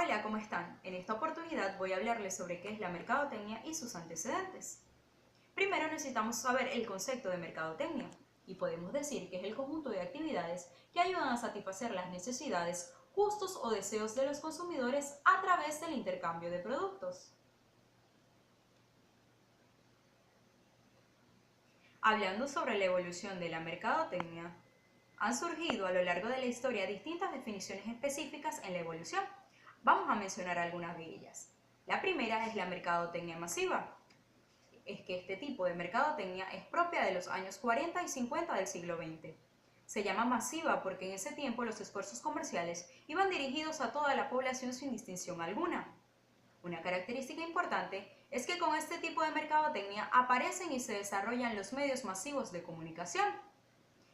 Hola, ¿cómo están? En esta oportunidad voy a hablarles sobre qué es la mercadotecnia y sus antecedentes. Primero necesitamos saber el concepto de mercadotecnia y podemos decir que es el conjunto de actividades que ayudan a satisfacer las necesidades, gustos o deseos de los consumidores a través del intercambio de productos. Hablando sobre la evolución de la mercadotecnia, han surgido a lo largo de la historia distintas definiciones específicas en la evolución. Vamos a mencionar algunas de ellas. La primera es la mercadotecnia masiva. Es que este tipo de mercadotecnia es propia de los años 40 y 50 del siglo XX. Se llama masiva porque en ese tiempo los esfuerzos comerciales iban dirigidos a toda la población sin distinción alguna. Una característica importante es que con este tipo de mercadotecnia aparecen y se desarrollan los medios masivos de comunicación.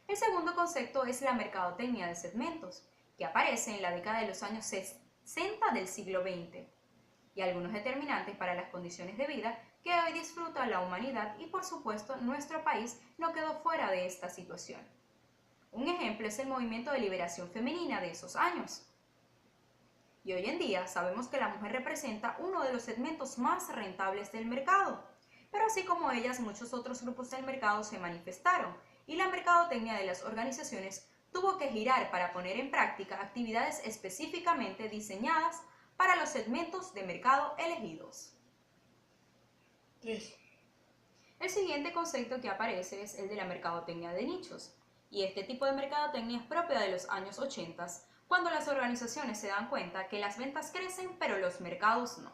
El segundo concepto es la mercadotecnia de segmentos, que aparece en la década de los años 60 del siglo XX, y algunos determinantes para las condiciones de vida que hoy disfruta la humanidad y por supuesto nuestro país no quedó fuera de esta situación. Un ejemplo es el movimiento de liberación femenina de esos años. Y hoy en día sabemos que la mujer representa uno de los segmentos más rentables del mercado, pero así como ellas muchos otros grupos del mercado se manifestaron y la mercadotecnia de las organizaciones tuvo que girar para poner en práctica actividades específicamente diseñadas para los segmentos de mercado elegidos. 3. El siguiente concepto que aparece es el de la mercadotecnia de nichos, y este tipo de mercadotecnia es propia de los años 80, cuando las organizaciones se dan cuenta que las ventas crecen pero los mercados no.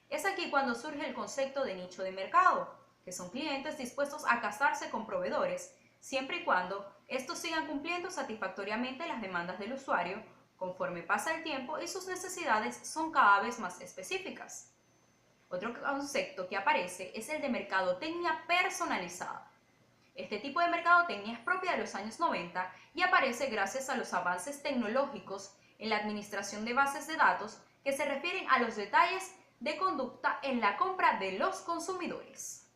Es aquí cuando surge el concepto de nicho de mercado, que son clientes dispuestos a casarse con proveedores, siempre y cuando estos sigan cumpliendo satisfactoriamente las demandas del usuario conforme pasa el tiempo y sus necesidades son cada vez más específicas. Otro concepto que aparece es el de mercadotecnia personalizada. Este tipo de mercadotecnia es propia de los años 90 y aparece gracias a los avances tecnológicos en la administración de bases de datos que se refieren a los detalles de conducta en la compra de los consumidores.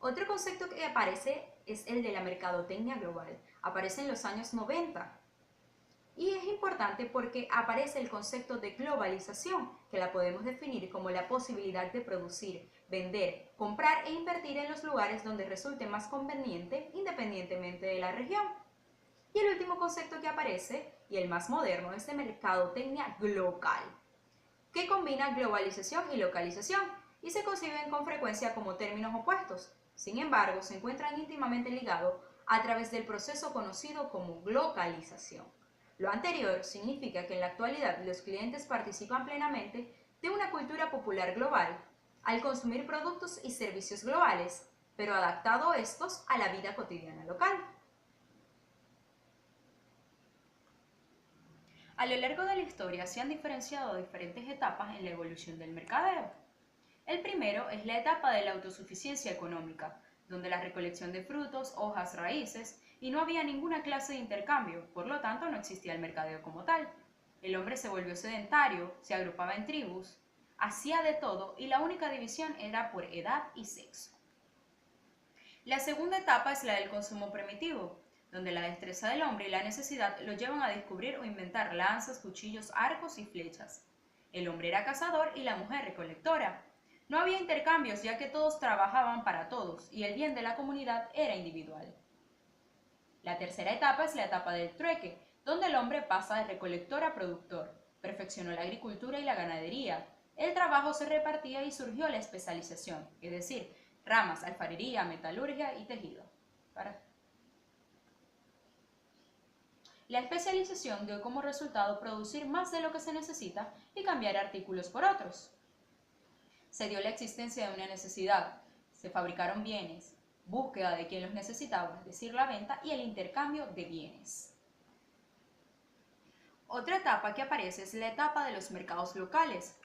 Otro concepto que aparece es el de la mercadotecnia global. Aparece en los años 90 y es importante porque aparece el concepto de globalización, que la podemos definir como la posibilidad de producir, vender, comprar e invertir en los lugares donde resulte más conveniente independientemente de la región. Y el último concepto que aparece, y el más moderno, es de mercadotecnia local, que combina globalización y localización y se conciben con frecuencia como términos opuestos. Sin embargo, se encuentran íntimamente ligados a través del proceso conocido como localización. Lo anterior significa que en la actualidad los clientes participan plenamente de una cultura popular global al consumir productos y servicios globales, pero adaptado estos a la vida cotidiana local. A lo largo de la historia se han diferenciado diferentes etapas en la evolución del mercadeo. El primero es la etapa de la autosuficiencia económica, donde la recolección de frutos, hojas, raíces, y no había ninguna clase de intercambio, por lo tanto no existía el mercadeo como tal. El hombre se volvió sedentario, se agrupaba en tribus, hacía de todo y la única división era por edad y sexo. La segunda etapa es la del consumo primitivo, donde la destreza del hombre y la necesidad lo llevan a descubrir o inventar lanzas, cuchillos, arcos y flechas. El hombre era cazador y la mujer recolectora. No había intercambios ya que todos trabajaban para todos y el bien de la comunidad era individual. La tercera etapa es la etapa del trueque, donde el hombre pasa de recolector a productor. Perfeccionó la agricultura y la ganadería. El trabajo se repartía y surgió la especialización, es decir, ramas, alfarería, metalurgia y tejido. La especialización dio como resultado producir más de lo que se necesita y cambiar artículos por otros. Se dio la existencia de una necesidad, se fabricaron bienes, búsqueda de quien los necesitaba, es decir, la venta y el intercambio de bienes. Otra etapa que aparece es la etapa de los mercados locales,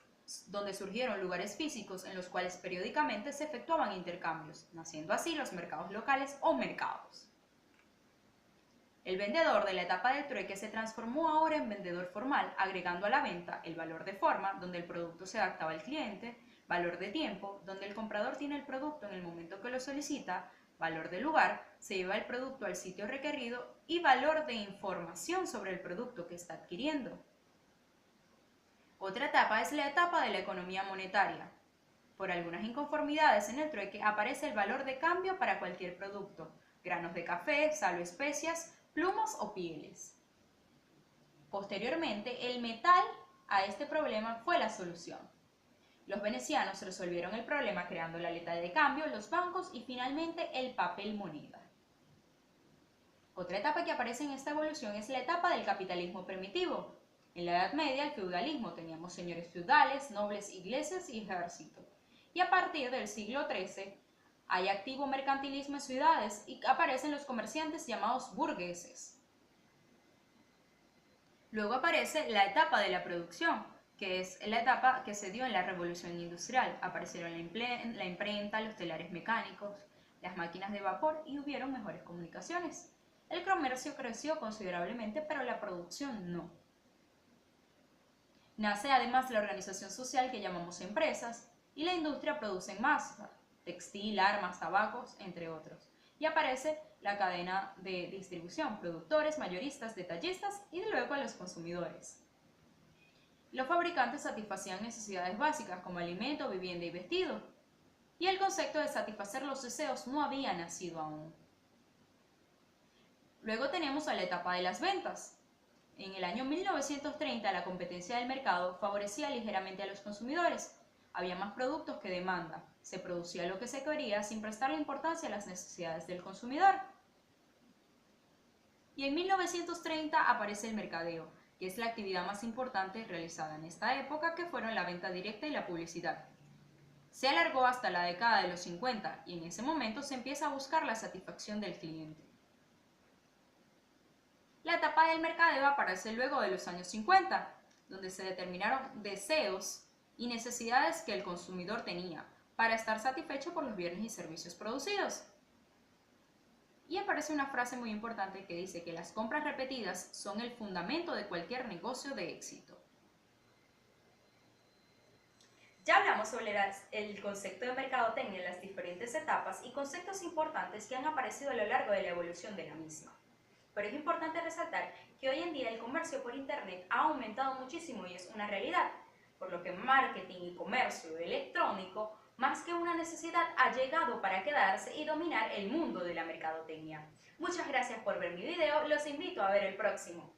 donde surgieron lugares físicos en los cuales periódicamente se efectuaban intercambios, naciendo así los mercados locales o mercados. El vendedor de la etapa del trueque se transformó ahora en vendedor formal, agregando a la venta el valor de forma, donde el producto se adaptaba al cliente, valor de tiempo, donde el comprador tiene el producto en el momento que lo solicita, valor de lugar, se lleva el producto al sitio requerido y valor de información sobre el producto que está adquiriendo. Otra etapa es la etapa de la economía monetaria. Por algunas inconformidades en el trueque aparece el valor de cambio para cualquier producto, granos de café, sal o especias, plumas o pieles. Posteriormente, el metal a este problema fue la solución. Los venecianos resolvieron el problema creando la letra de cambio, los bancos y finalmente el papel moneda. Otra etapa que aparece en esta evolución es la etapa del capitalismo primitivo. En la Edad Media, el feudalismo, teníamos señores feudales, nobles, iglesias y ejército. Y a partir del siglo XIII hay activo mercantilismo en ciudades y aparecen los comerciantes llamados burgueses. Luego aparece la etapa de la producción, que es la etapa que se dio en la Revolución Industrial. Aparecieron la imprenta, los telares mecánicos, las máquinas de vapor y hubieron mejores comunicaciones. El comercio creció considerablemente, pero la producción no. Nace además la organización social que llamamos empresas y la industria produce en masa, textil, armas, tabacos, entre otros. Y aparece la cadena de distribución, productores, mayoristas, detallistas y luego a los consumidores. Los fabricantes satisfacían necesidades básicas como alimento, vivienda y vestido. Y el concepto de satisfacer los deseos no había nacido aún. Luego tenemos a la etapa de las ventas. En el año 1930 la competencia del mercado favorecía ligeramente a los consumidores. Había más productos que demanda. Se producía lo que se quería sin prestarle importancia a las necesidades del consumidor. Y en 1930 aparece el mercadeo, que es la actividad más importante realizada en esta época, que fueron la venta directa y la publicidad. Se alargó hasta la década de los 50 y en ese momento se empieza a buscar la satisfacción del cliente. La etapa del mercadeo aparece luego de los años 50, donde se determinaron deseos y necesidades que el consumidor tenía para estar satisfecho por los bienes y servicios producidos. Y aparece una frase muy importante que dice que las compras repetidas son el fundamento de cualquier negocio de éxito. Ya hablamos sobre el concepto de mercadotecnia en las diferentes etapas y conceptos importantes que han aparecido a lo largo de la evolución de la misma. Pero es importante resaltar que hoy en día el comercio por Internet ha aumentado muchísimo y es una realidad, por lo que marketing y comercio electrónico, más que una necesidad, ha llegado para quedarse y dominar el mundo de la mercadotecnia. Muchas gracias por ver mi video, los invito a ver el próximo.